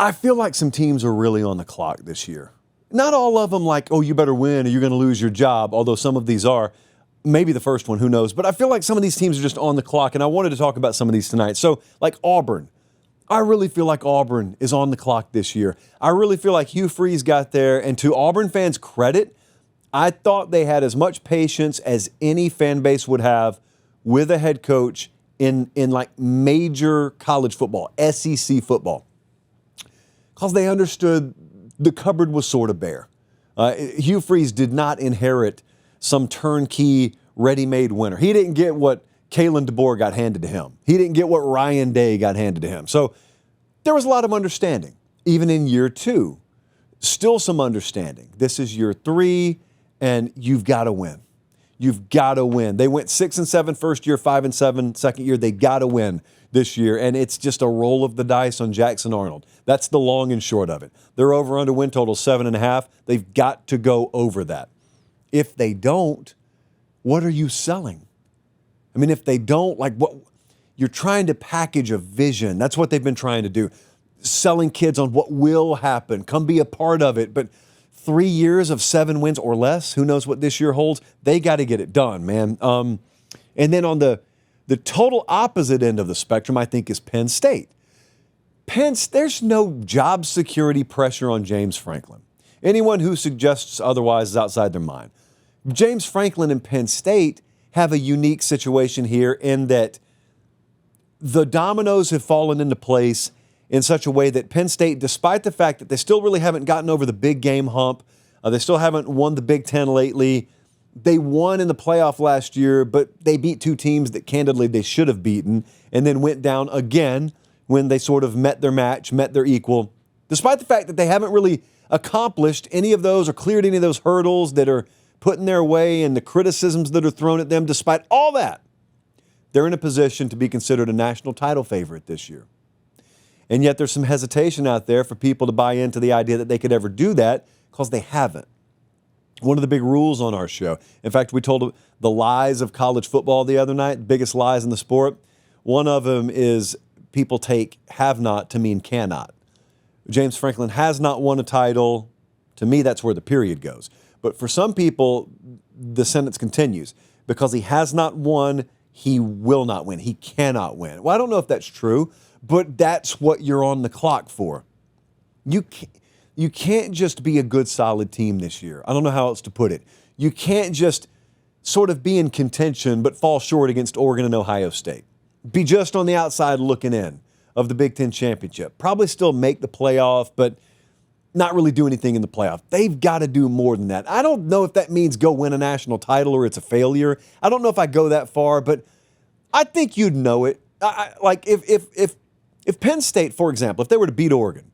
I feel like some teams are really on the clock this year. Not all of them like, oh, you better win or you're going to lose your job, although some of these are. Maybe the first one, who knows? But I feel like some of these teams are just on the clock, and I wanted to talk about some of these tonight. So, like Auburn. I really feel like Auburn is on the clock this year. I really feel like Hugh Freeze got there, and to Auburn fans' credit, I thought they had as much patience as any fan base would have with a head coach in like major college football, SEC football, because they understood the cupboard was sort of bare. Hugh Freeze did not inherit some turnkey, ready-made winner. He didn't get what Kalen DeBoer got handed to him. He didn't get what Ryan Day got handed to him. So there was a lot of understanding, even in year 2. Still some understanding. This is year 3, and you've got to win. You've got to win. They went 6-7 first year, 5-7 second year. They got to win this year, and it's just a roll of the dice on Jackson Arnold. That's the long and short of it. Their over-under win total 7.5. They've got to go over that. If they don't, what are you selling? I mean, if they don't, like what you're trying to package a vision. That's what they've been trying to do. Selling kids on what will happen. Come be a part of it. But 3 years of 7 wins or less, who knows what this year holds? They got to get it done, man. And then on the total opposite end of the spectrum, I think, is Penn State. There's no job security pressure on James Franklin. Anyone who suggests otherwise is outside their mind. James Franklin and Penn State have a unique situation here in that the dominoes have fallen into place in such a way that Penn State, despite the fact that they still really haven't gotten over the big game hump, they still haven't won the Big Ten lately. They won in the playoff last year, but they beat 2 teams that candidly they should have beaten, and then went down again when they sort of met their match, met their equal. Despite the fact that they haven't really accomplished any of those or cleared any of those hurdles that are put in their way and the criticisms that are thrown at them, despite all that, they're in a position to be considered a national title favorite this year. And yet there's some hesitation out there for people to buy into the idea that they could ever do that because they haven't. One of the big rules on our show, in fact, we told the lies of college football the other night, biggest lies in the sport. One of them is people take have not to mean cannot. James Franklin has not won a title. To me, that's where the period goes. But for some people, the sentence continues. Because he has not won, he will not win. He cannot win. Well, I don't know if that's true, but that's what you're on the clock for. You can't just be a good, solid team this year. I don't know how else to put it. You can't just sort of be in contention but fall short against Oregon and Ohio State. Be just on the outside looking in of the Big Ten championship. Probably still make the playoff, but not really do anything in the playoff. They've got to do more than that. I don't know if that means go win a national title or it's a failure. I don't know if I go that far, but I think you'd know it. Like if Penn State, for example, if they were to beat Oregon,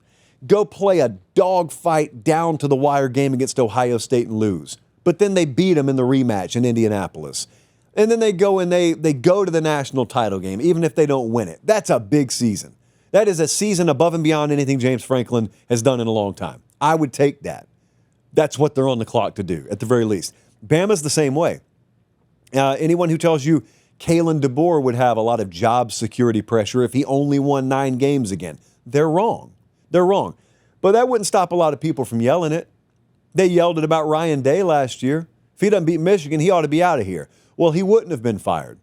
go play a dogfight down to the wire game against Ohio State and lose, but then they beat them in the rematch in Indianapolis, and then they go and they go to the national title game, even if they don't win it. That's a big season. That is a season above and beyond anything James Franklin has done in a long time. I would take that. That's what they're on the clock to do, at the very least. Bama's the same way. Anyone who tells you Kalen DeBoer would have a lot of job security pressure if he only won 9 games again, they're wrong. They're wrong. But that wouldn't stop a lot of people from yelling it. They yelled it about Ryan Day last year. If he doesn't beat Michigan, he ought to be out of here. Well, he wouldn't have been fired.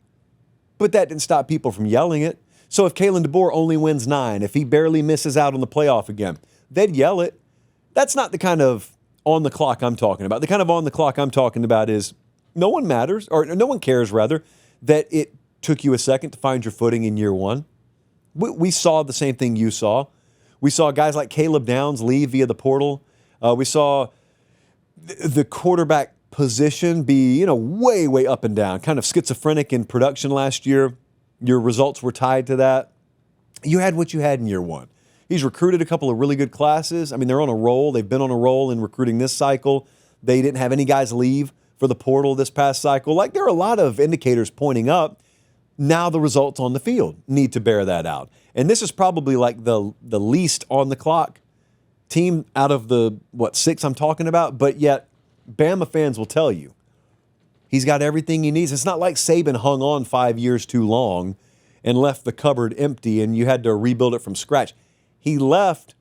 But that didn't stop people from yelling it. So if Kalen DeBoer only wins 9, if he barely misses out on the playoff again, they'd yell it. That's not the kind of on the clock I'm talking about. The kind of on the clock I'm talking about is no one matters, or no one cares, rather, that it took you a second to find your footing in year 1. We saw the same thing you saw. We saw guys like Caleb Downs leave via the portal. We saw the quarterback position be, way, way up and down, kind of schizophrenic in production last year. Your results were tied to that. You had what you had in year 1. He's recruited a couple of really good classes. I mean, they're on a roll. They've been on a roll in recruiting this cycle. They didn't have any guys leave for the portal this past cycle. Like, there are a lot of indicators pointing up. Now the results on the field need to bear that out. And this is probably like the least on the clock team out of the, 6 I'm talking about. But yet, Bama fans will tell you, he's got everything he needs. It's not like Saban hung on 5 years too long and left the cupboard empty and you had to rebuild it from scratch. He left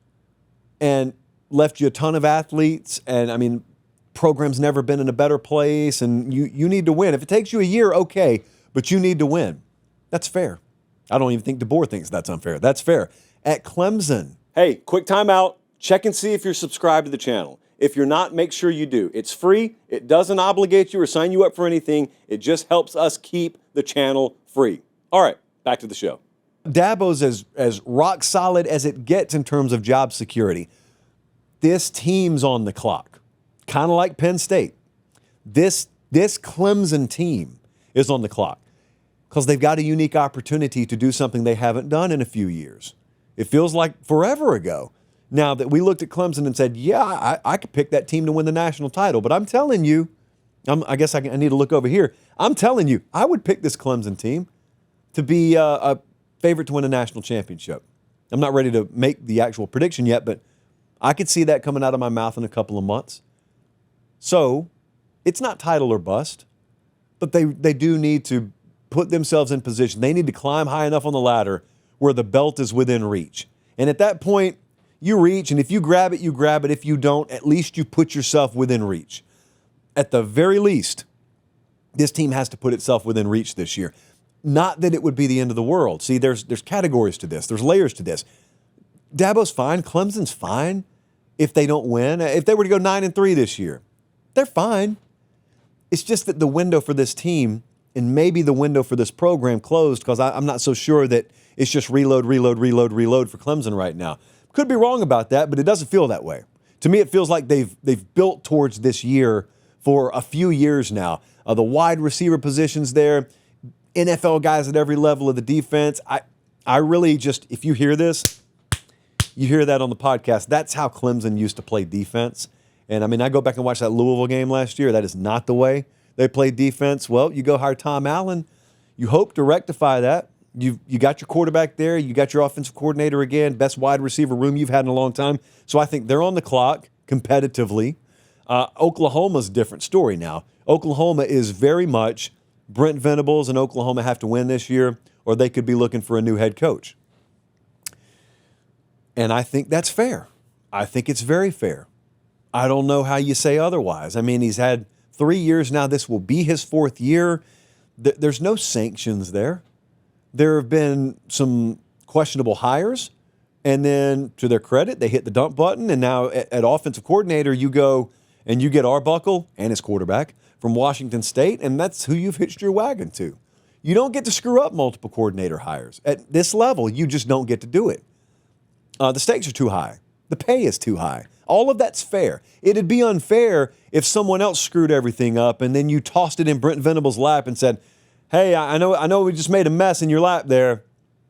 and left you a ton of athletes. And I mean, program's never been in a better place, and you need to win. If it takes you a year, okay, but you need to win. That's fair. I don't even think DeBoer thinks that's unfair. That's fair. At Clemson. Hey, quick timeout. Check and see if you're subscribed to the channel. If you're not, make sure you do. It's free. It doesn't obligate you or sign you up for anything. It just helps us keep the channel free. All right, back to the show. Dabo's as rock solid as it gets in terms of job security. This team's on the clock, kind of like Penn State. This Clemson team is on the clock because they've got a unique opportunity to do something they haven't done in a few years. It feels like forever ago. Now that we looked at Clemson and said, yeah, I could pick that team to win the national title. But I'm telling you, I guess I need to look over here. I'm telling you, I would pick this Clemson team to be a favorite to win a national championship. I'm not ready to make the actual prediction yet, but I could see that coming out of my mouth in a couple of months. So it's not title or bust, but they do need to put themselves in position. They need to climb high enough on the ladder where the belt is within reach. And at that point, you reach, and if you grab it, you grab it. If you don't, at least you put yourself within reach. At the very least, this team has to put itself within reach this year. Not that it would be the end of the world. See, there's categories to this. There's layers to this. Dabo's fine. Clemson's fine if they don't win. If they were to go 9-3 this year, they're fine. It's just that the window for this team and maybe the window for this program closed because I'm not so sure that it's just reload for Clemson right now. Could be wrong about that, but it doesn't feel that way. To me, it feels like they've built towards this year for a few years now. The wide receiver positions there, NFL guys at every level of the defense. I really just, if you hear this, you hear that on the podcast. That's how Clemson used to play defense. And I mean, I go back and watch that Louisville game last year. That is not the way they play defense. Well, you go hire Tom Allen. You hope to rectify that. You got your quarterback there. You got your offensive coordinator again. Best wide receiver room you've had in a long time. So I think they're on the clock competitively. Oklahoma's a different story now. Oklahoma is very much Brent Venables and Oklahoma have to win this year or they could be looking for a new head coach. And I think that's fair. I think it's very fair. I don't know how you say otherwise. I mean, he's had 3 years now. This will be his fourth year. There's no sanctions there. There have been some questionable hires, and then to their credit, they hit the dump button, and now at offensive coordinator, you go and you get Arbuckle and his quarterback from Washington State, and that's who you've hitched your wagon to. You don't get to screw up multiple coordinator hires. At this level, you just don't get to do it. The stakes are too high. The pay is too high. All of that's fair. It'd be unfair if someone else screwed everything up, and then you tossed it in Brent Venables' lap and said, hey, I know we just made a mess in your lap there,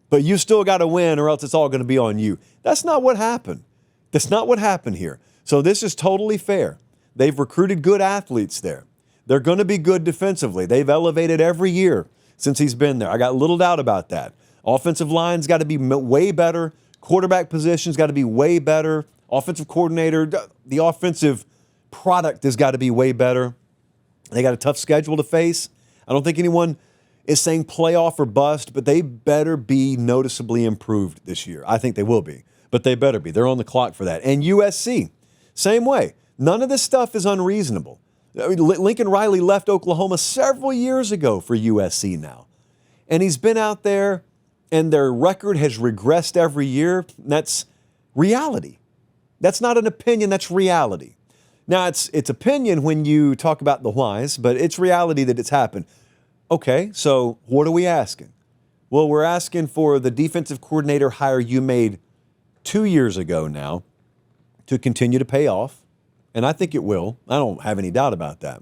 but you still got to win or else it's all going to be on you. That's not what happened. That's not what happened here. So this is totally fair. They've recruited good athletes there. They're going to be good defensively. They've elevated every year since he's been there. I got little doubt about that. Offensive line's got to be way better. Quarterback position's got to be way better. Offensive coordinator, the offensive product has got to be way better. They got a tough schedule to face. I don't think anyone is saying playoff or bust, but they better be noticeably improved this year. I think they will be, but they better be. They're on the clock for that. And USC, same way. None of this stuff is unreasonable. I mean, Lincoln Riley left Oklahoma several years ago for USC now. And he's been out there, and their record has regressed every year. That's reality. That's not an opinion, that's reality. Now, it's opinion when you talk about the whys, but it's reality that it's happened. Okay, so what are we asking? Well, we're asking for the defensive coordinator hire you made 2 years ago now to continue to pay off, and I think it will. I don't have any doubt about that.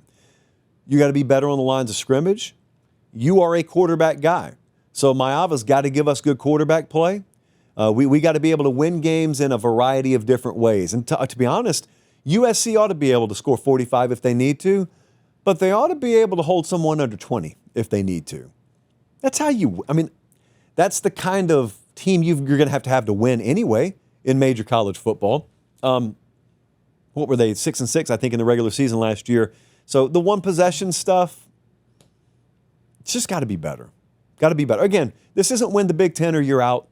You got to be better on the lines of scrimmage. You are a quarterback guy, so Maava's got to give us good quarterback play. We got to be able to win games in a variety of different ways. And to be honest, USC ought to be able to score 45 if they need to, but they ought to be able to hold someone under 20 if they need to. That's how that's the kind of team you're going to have to win anyway in major college football. What were they, 6-6, I think, in the regular season last year. So the one possession stuff, it's just got to be better. Got to be better. Again, this isn't win the Big Ten or you're out.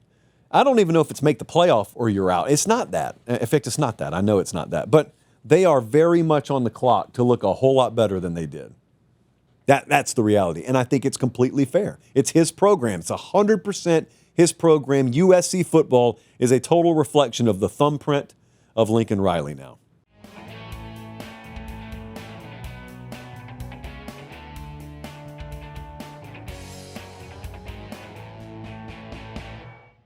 I don't even know if it's make the playoff or you're out. It's not that. In fact, it's not that. I know it's not that. But they are very much on the clock to look a whole lot better than they did. That's the reality. And I think it's completely fair. It's his program. It's 100% his program. USC football is a total reflection of the thumbprint of Lincoln Riley now.